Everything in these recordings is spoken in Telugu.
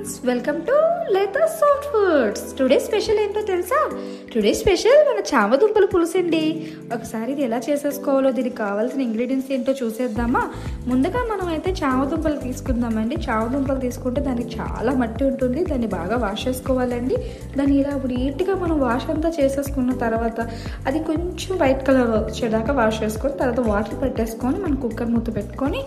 Friends, welcome to Letha soft foods. Today special ఏంటో తెలుసా? టుడే స్పెషల్ మన చామదుంపల పులుసు అండి. ఒకసారి ఇది ఎలా చేసేసుకోవాలో, దీనికి కావాల్సిన ఇంగ్రీడియంట్స్ ఏంటో చూసేద్దామా? ముందుగా మనం అయితే చామదుంపలు తీసుకుందామండి. చామదుంపలు తీసుకుంటే దానికి చాలా మట్టి ఉంటుంది, దాన్ని బాగా వాష్ చేసుకోవాలండి. దాన్ని ఇలా నీట్గా మనం వాష్ అంతా చేసేసుకున్న తర్వాత అది కొంచెం వైట్ కలర్ వచ్చేదాకా వాష్ చేసుకొని తర్వాత వాటర్ పెట్టేసుకొని మనం కుక్కర్ మూత పెట్టుకొని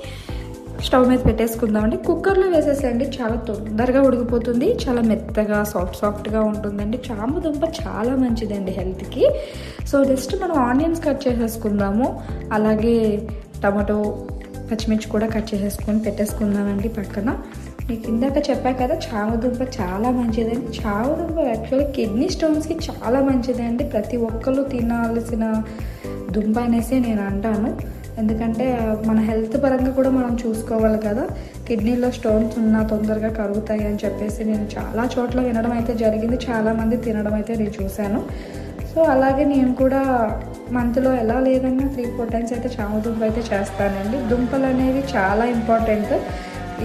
స్టవ్ మీద పెట్టేసుకుందామండి. కుక్కర్లో వేసేసేయండి, చాలా తొందరగా ఉడికిపోతుంది, చాలా మెత్తగా సాఫ్ట్గా ఉంటుందండి. చామదుంప చాలా మంచిదండి హెల్త్కి. సో నెక్స్ట్ మనం ఆనియన్స్ కట్ చేసేసుకుందాము, అలాగే టమాటో పచ్చిమిర్చి కూడా కట్ చేసేసుకొని పెట్టేసుకుందామండి పక్కన. మీకు ఇందాక చెప్పా కదా, చామదుంప చాలా మంచిదండి. చామదుంప యాక్చువల్లీ కిడ్నీ స్టోన్స్కి చాలా మంచిదండి. ప్రతి ఒక్కరు తినాల్సిన దుంప అనేసి నేను అంటాను. ఎందుకంటే మన హెల్త్ పరంగా కూడా మనం చూసుకోవాలి కదా. కిడ్నీలో స్టోన్స్ ఉన్నా తొందరగా కరుగుతాయి అని చెప్పేసి నేను చాలా చోట్ల వినడం అయితే జరిగింది, చాలామంది తినడం అయితే నేను చూశాను. సో అలాగే నేను కూడా మంత్లో ఎలా లేదన్నా 3-4 టైమ్స్ అయితే చామదుంప అయితే చేస్తానండి. దుంపలు అనేవి చాలా ఇంపార్టెంట్.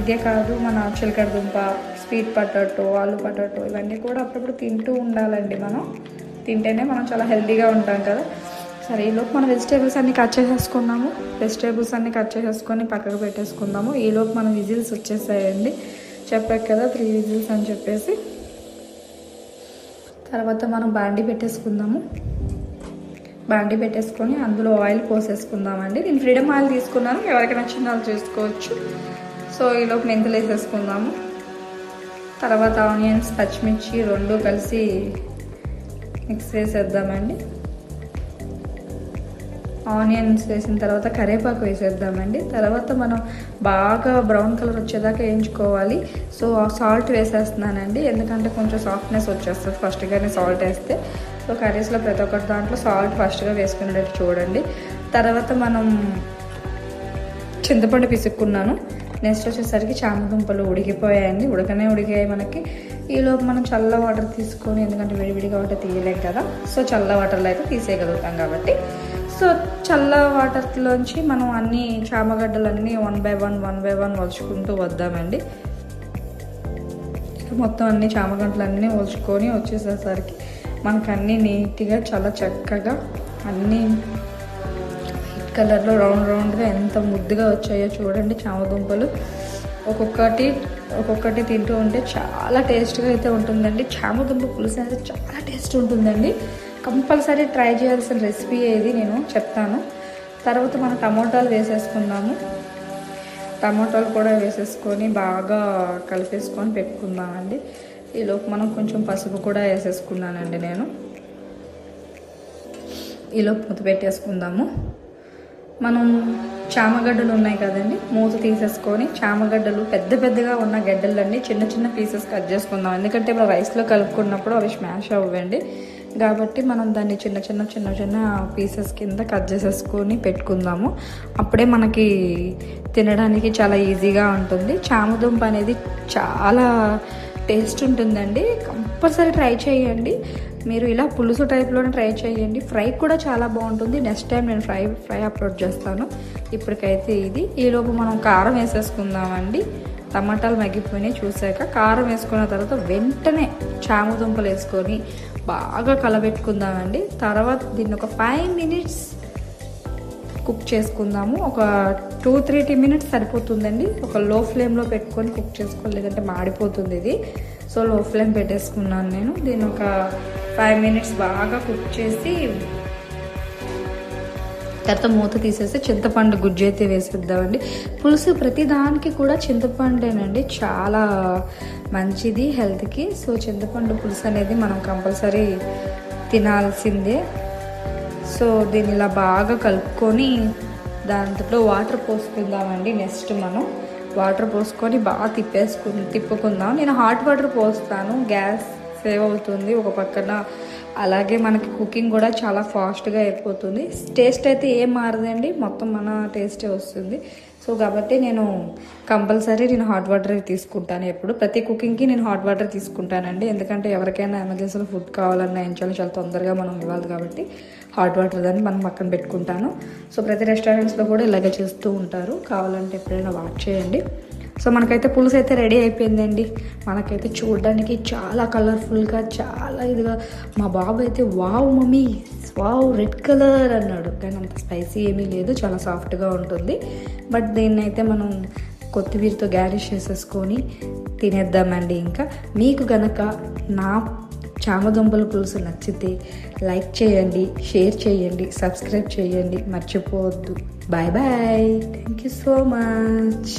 ఇదే కాదు, మన చిలకడ దుంప, స్వీట్ పొటాటో, ఆలు పొటాటో ఇవన్నీ కూడా అప్పుడప్పుడు తింటూ ఉండాలండి. మనం తింటేనే మనం చాలా హెల్తీగా ఉంటాం కదా. సరే, ఈలోపు మనం వెజిటేబుల్స్ అన్నీ కట్ చేసేసుకున్నాము. వెజిటేబుల్స్ అన్నీ కట్ చేసేసుకొని పక్కకు పెట్టేసుకుందాము. ఈలోపు మనం విజిల్స్ వచ్చేసాయండి. చెప్పాక కదా 3 విజిల్స్ అని చెప్పేసి. తర్వాత మనం బాండీ పెట్టేసుకుందాము. బాండీ పెట్టేసుకొని అందులో ఆయిల్ పోసేసుకుందామండి. నేను ఫ్రీడమ్ ఆయిల్ తీసుకున్నాను, ఎవరికి నచ్చిన వాళ్ళు చేసుకోవచ్చు. సో ఈలోపు మెంతులు వేసేసుకుందాము. తర్వాత ఆనియన్స్, పచ్చిమిర్చి 2 కలిసి మిక్స్ చేసేద్దామండి. ఆనియన్స్ వేసిన తర్వాత కరివేపాకు వేసేద్దామండి. తర్వాత మనం బాగా బ్రౌన్ కలర్ వచ్చేదాకా వేయించుకోవాలి. సో సాల్ట్ వేసేస్తున్నానండి, ఎందుకంటే కొంచెం సాఫ్ట్నెస్ వచ్చేస్తుంది ఫస్ట్గానే సాల్ట్ వేస్తే. సో కర్రీస్లో ప్రతి ఒక్కటి దాంట్లో సాల్ట్ ఫస్ట్గా వేసుకునేటట్టు చూడండి. తర్వాత మనం చింతపండు పిసుక్కున్నాను. నెక్స్ట్ వచ్చేసరికి చామదుంపలు ఉడికిపోయాయండి, ఉడికాయి మనకి. ఈలోపు మనం చల్ల వాటర్ తీసుకొని, ఎందుకంటే విడివిడిగా వాటర్ తీయలేం కదా, సో చల్ల వాటర్లో అయితే తీసేయగలుగుతాం కాబట్టి. సో చల్ల వాటర్లోంచి మనం అన్ని చామగడ్డలన్నీ 1 by 1 వలుచుకుంటూ వద్దామండి. మొత్తం అన్ని చామగడ్డలన్నీ వలుచుకొని వచ్చేసేసరికి మనకు అన్నీ నీట్గా చాలా చక్కగా అన్నీ వైట్ కలర్లో రౌండ్గా ఎంత ముద్దుగా వచ్చాయో చూడండి చామదుంపలు. ఒక్కొక్కటి తింటూ ఉంటే చాలా టేస్ట్గా అయితే ఉంటుందండి. చామదుంప పులుసు అయితే చాలా టేస్ట్ ఉంటుందండి. కంపల్సరీ ట్రై చేయాల్సిన రెసిపీ ఏది నేను చెప్తాను. తర్వాత మనం టమోటాలు వేసేసుకుందాము. టమోటాలు కూడా వేసేసుకొని బాగా కలిపేసుకొని పెట్టుకుందామండి. ఈలోపు మనం కొంచెం పసుపు కూడా వేసేసుకున్నానండి నేను. ఈలోపు మూత పెట్టేసుకుందాము. మనం చామగడ్డలు ఉన్నాయి కదండి, మూత తీసేసుకొని చామగడ్డలు పెద్దగా ఉన్న గడ్డలన్నీ చిన్న పీసెస్ కట్ చేసుకుందాం. ఎందుకంటే ఇప్పుడు రైస్లో కలుపుకున్నప్పుడు అవి స్మాష్ అవ్వండి, కాబట్టి మనం దాన్ని చిన్న పీసెస్ కింద కట్ చేసేసుకొని పెట్టుకుందాము. అప్పుడే మనకి తినడానికి చాలా ఈజీగా ఉంటుంది. చామదుంప అనేది చాలా టేస్ట్ ఉంటుందండి. కంపల్సరీ ట్రై చేయండి. మీరు ఇలా పులుసు టైప్లోనే ట్రై చేయండి. ఫ్రై కూడా చాలా బాగుంటుంది. నెక్స్ట్ టైం నేను ఫ్రై అప్లోడ్ చేస్తాను. ఇప్పటికైతే ఇది. ఈలోపు మనం కారం వేసేసుకుందామండి. టమాటాలు మగ్గిపోయినాయి చూసాక కారం వేసుకున్న తర్వాత వెంటనే చామదుంపలు వేసుకొని బాగా కలబెట్టుకుందామండి. తర్వాత దీన్ని ఒక 5 minutes కుక్ చేసుకుందాము. ఒక 2-3 minutes సరిపోతుందండి. ఒక లో ఫ్లేమ్లో పెట్టుకొని కుక్ చేసుకోవాలి, లేదంటే మాడిపోతుంది ఇది. సో లో ఫ్లేమ్ పెట్టేసుకున్నాను నేను. దీన్ని ఒక 5 minutes బాగా కుక్ చేసి తర్వాత మూత తీసేసి చింతపండు గుజ్జు అయితే వేసేద్దామండి. పులుసు ప్రతి దానికి కూడా చింతపండేనండి చాలా మంచిది హెల్త్కి. సో చింతపండు పులుసు అనేది మనం కంపల్సరీ తినాల్సిందే. సో దీన్ని ఇలా బాగా కలుపుకొని దాంట్లో వాటర్ పోసుకుందామండి. నెక్స్ట్ మనం వాటర్ పోసుకొని బాగా తిప్పుకుందాం. నేను హాట్ వాటర్ పోస్తాను, గ్యాస్ సేవ్ అవుతుంది ఒక పక్కన. అలాగే మనకి కుకింగ్ కూడా చాలా ఫాస్ట్గా అయిపోతుంది. టేస్ట్ అయితే ఏం మారదండి, మొత్తం మన టేస్టే వస్తుంది. సో కాబట్టి నేను కంపల్సరీ హాట్ వాటర్ తీసుకుంటాను. ఎప్పుడు ప్రతి కుకింగ్కి నేను హాట్ వాటర్ తీసుకుంటానండి. ఎందుకంటే ఎవరికైనా ఎమర్జెన్సీలో ఫుడ్ కావాలన్నా ఏం చాలా తొందరగా మనం ఇవ్వాలి కాబట్టి హాట్ వాటర్ దాన్ని మనం పక్కన పెట్టుకుంటాను. సో ప్రతి రెస్టారెంట్స్లో కూడా ఇలాగే చేస్తూ ఉంటారు. కావాలంటే ఎప్పుడైనా వాచ్ చేయండి. సో మనకైతే పులుసు అయితే రెడీ అయిపోయిందండి. మనకైతే చూడడానికి చాలా కలర్ఫుల్గా చాలా ఇదిగా, మా బాబు అయితే wow mummy wow red colour అన్నాడు. కానీ అంత స్పైసీ ఏమీ లేదు, చాలా సాఫ్ట్గా ఉంటుంది. బట్ దీన్ని అయితే మనం కొత్తిమీరతో గార్నిష్ చేసేసుకొని తినేద్దామండి. ఇంకా మీకు గనక నా చామదుంపల పులుసు నచ్చితే లైక్ చేయండి, షేర్ చేయండి, సబ్స్క్రైబ్ చేయండి, మర్చిపోవద్దు. Bye bye, thank you so much.